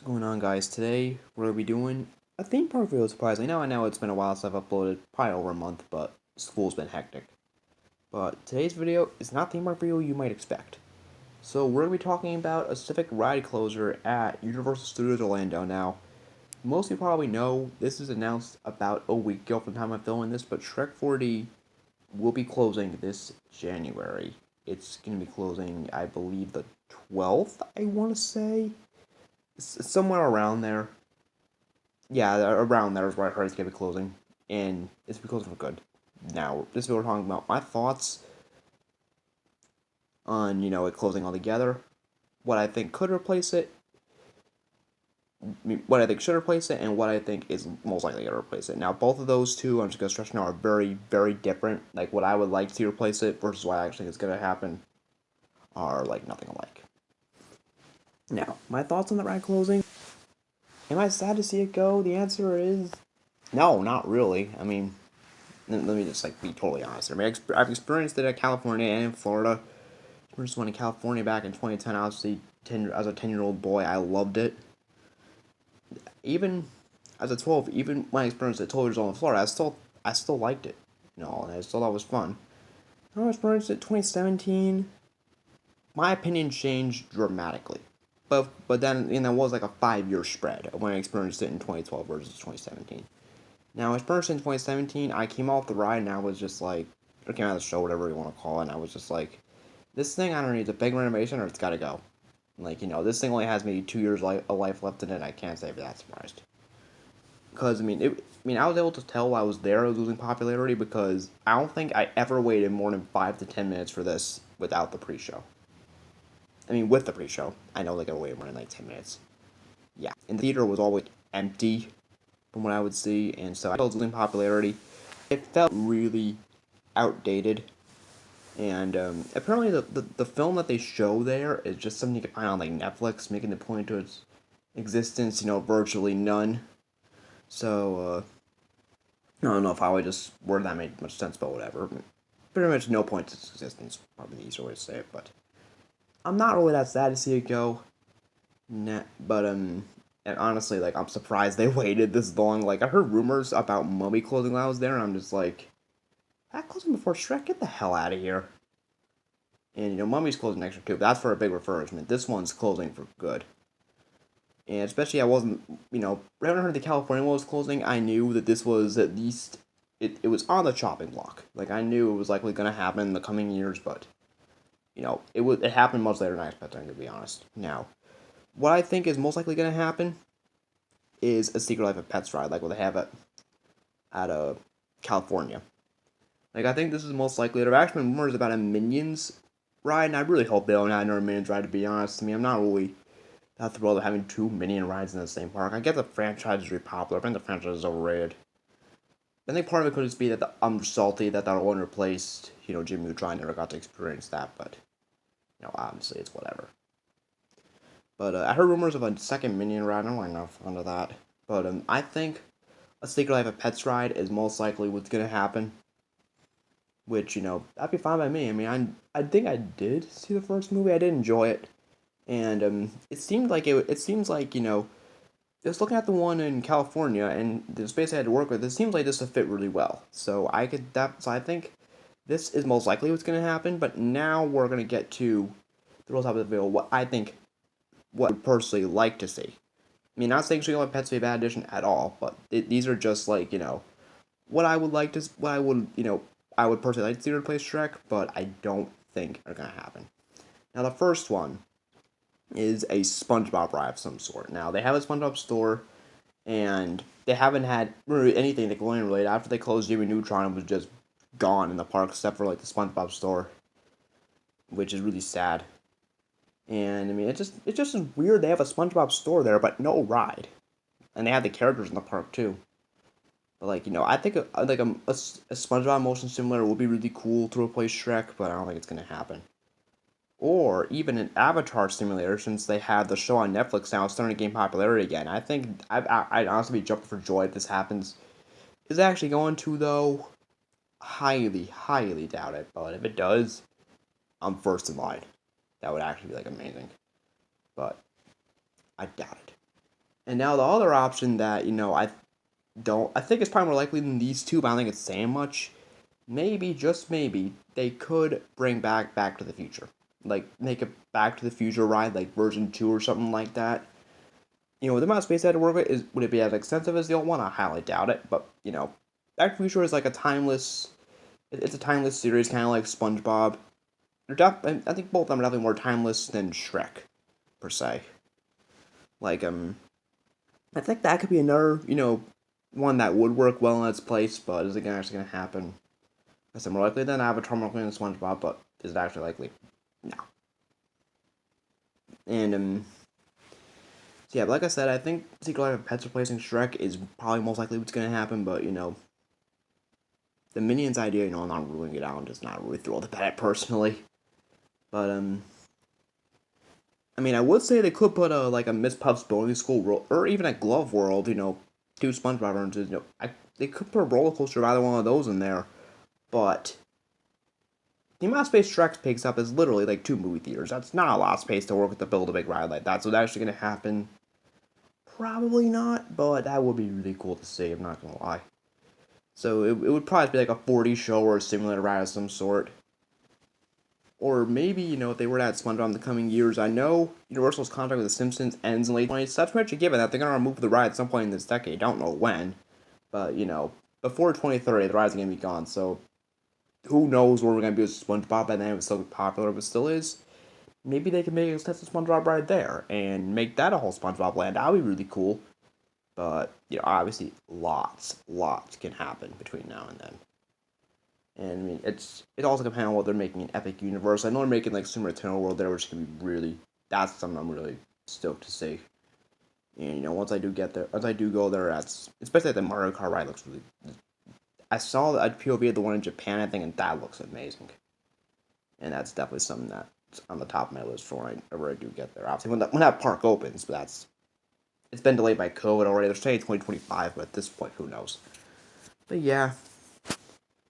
Going on, guys? Today we're gonna be doing a theme park video. Surprisingly, now I know it's been a while since I've uploaded, probably over a month, but school's been hectic. But today's video is not the theme park video you might expect. So we're gonna be talking about a specific ride closure at Universal Studios Orlando. Now, most of you probably know this is announced about a week ago from the time I'm filming this, but Shrek 4D will be closing this January. It's gonna be closing, I believe, the 12th. I want to say somewhere around there. Yeah, around there is where I heard it's gonna be closing, and it's be closing for good. Now, this is what we're talking about. My thoughts on it closing altogether, what I think could replace it, what I think should replace it, and what I think is most likely gonna replace it. Now, both of those two, I'm just gonna stress now, are very, very different. Like what I would like to see replace it versus what I actually think is gonna happen are like nothing alike. Now, my thoughts on the ride closing. Am I sad to see it go? The answer is no, not really. I mean, let me just like be totally honest. I mean, I've experienced it at California and in Florida. First one in California back in 2010. Obviously, as a 10-year-old boy, I loved it. Even as a 12, even when I experienced it at 12 years old in Florida, I still liked it. And I still thought it was fun. When I experienced it 2017, my opinion changed dramatically. But then that was like a 5-year spread when I experienced it in 2012 versus 2017. Now, I experienced it in 2017. I came off the ride and I was just like, or came out of the show, whatever you want to call it, and I was just like, this thing, I don't need a big renovation or it's got to go. Like, this thing only has maybe 2 years of life left in it. I can't say I'd be that surprised. Because, I was able to tell while I was there it was losing popularity because I don't think I ever waited more than 5 to 10 minutes for this without the pre-show. With the pre-show. I know they got wait more than like 10 minutes. Yeah. And the theater was always empty from what I would see, and so I felt losing popularity. It felt really outdated, and apparently the film that they show there is just something you can find on like Netflix, making the point to its existence, virtually none. So I don't know if I would just word that made much sense, but whatever. Pretty much no point to its existence, probably the easier way to say it, but I'm not really that sad to see it go. But and honestly, like, I'm surprised they waited this long. Like, I heard rumors about Mummy closing while I was there, and I'm just like, that closing before Shrek? Get the hell out of here. And, Mummy's closing next year, too, but that's for a big refurbishment. This one's closing for good. And especially, I wasn't, right when I heard the California one was closing, I knew that this was at least, it was on the chopping block. Like, I knew it was likely going to happen in the coming years, but, it happened much later than I expected, to be honest. Now, what I think is most likely going to happen is a Secret Life of Pets ride, like what they have at California. Like, I think this is most likely. There have actually been rumors about a Minions ride, and I really hope they don't have another Minions ride, to be honest. I'm not really that thrilled with having two Minion rides in the same park. I get the franchise is really popular. I think the franchise is overrated. I think part of it could just be that I'm salty that one replaced, Jimmy Neutron. I never got to experience that, but, obviously it's whatever. But I heard rumors of a second Minion ride. I don't really know under that. But I think a Secret Life of Pets ride is most likely what's going to happen. Which, that'd be fine by me. I think I did see the first movie. I did enjoy it. And it seemed like it seems like, just looking at the one in California and the space I had to work with, it seems like this would fit really well. So I think this is most likely what's going to happen. But now we're going to get to the real top of the video. What I would personally like to see. Not saying Secret Life of Pets be a bad addition at all, but these are just like, what I would like to, what I would personally like to see replace Shrek, but I don't think are going to happen. Now, the first one is a SpongeBob ride of some sort. Now, they have a SpongeBob store, and they haven't had really anything Nickelodeon related. After they closed Jimmy Neutron, it was just gone in the park, except for, like, the SpongeBob store, which is really sad. And, it's just weird they have a SpongeBob store there, but no ride. And they have the characters in the park, too. But, like, I think a SpongeBob motion simulator would be really cool to replace Shrek, but I don't think it's going to happen. Or even an Avatar simulator, since they have the show on Netflix now, it's starting to gain popularity again. I think I'd honestly be jumping for joy if this happens. Is it actually going to, though? Highly, highly doubt it. But if it does, I'm first in line. That would actually be, like, amazing. But I doubt it. And now the other option that, I think it's probably more likely than these two, but I don't think it's saying much. Maybe, just maybe, they could bring Back to the Future. Like, make a Back to the Future ride, like version 2 or something like that. The amount of space they had to work with, would it be as extensive as the old one? I highly doubt it, but, Back to the Future is like a timeless, it's a timeless series, kind of like SpongeBob. I think both of them are definitely more timeless than Shrek, per se. Like, I think that could be another, one that would work well in its place, but is it actually going to happen? Is it more likely than Avatar, more likely than SpongeBob, but is it actually likely? No. And, so yeah, but like I said, I think Secret Life of Pets replacing Shrek is probably most likely what's going to happen, but, the Minions idea, I'm not ruling it out and just not really thrilled about it personally. But, I mean, I would say they could put like a Miss Puff's Bowling School world, or even a Glove World, two SpongeBob references. They could put a roller coaster of either one of those in there, but the amount of space Shrek takes up is literally like 2 movie theaters. That's not a lot of space to work with to build a big ride like that. So that's actually going to happen? Probably not, but that would be really cool to see. I'm not gonna lie. So it would probably be like a 40 show or a simulator ride of some sort. Or maybe, if they were to add SpongeBob in the coming years, I know Universal's contract with The Simpsons ends in late 20s, so that's pretty much a given that they're going to remove the ride at some point in this decade. Don't know when, but, before 2030, the ride's going to be gone, so who knows where we're going to be with SpongeBob by then if it's still popular, if it still is. Maybe they can make an extensive SpongeBob ride there, and make that a whole SpongeBob land. That would be really cool. But, obviously, lots can happen between now and then. And I mean, it also depends on what they're making an epic universe. I know they're making like Super Nintendo World there, which can be really, that's something I'm really stoked to see. And once I do go there, that's especially the Mario Kart ride looks really. I saw the POV of the one in Japan, I think, and that looks amazing. And that's definitely something that's on the top of my list for whenever I do get there. Obviously, when that park opens, but it's been delayed by COVID already. They're saying 2025, but at this point, who knows? But yeah.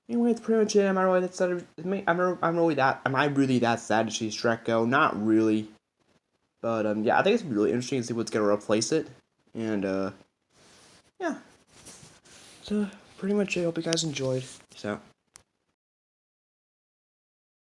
Anyway, that's pretty much it. Am I really that sad? Am I really that sad to see Shrek go? Not really. But yeah, I think it's really interesting to see what's gonna replace it. And yeah. So pretty much it. Hope you guys enjoyed. So.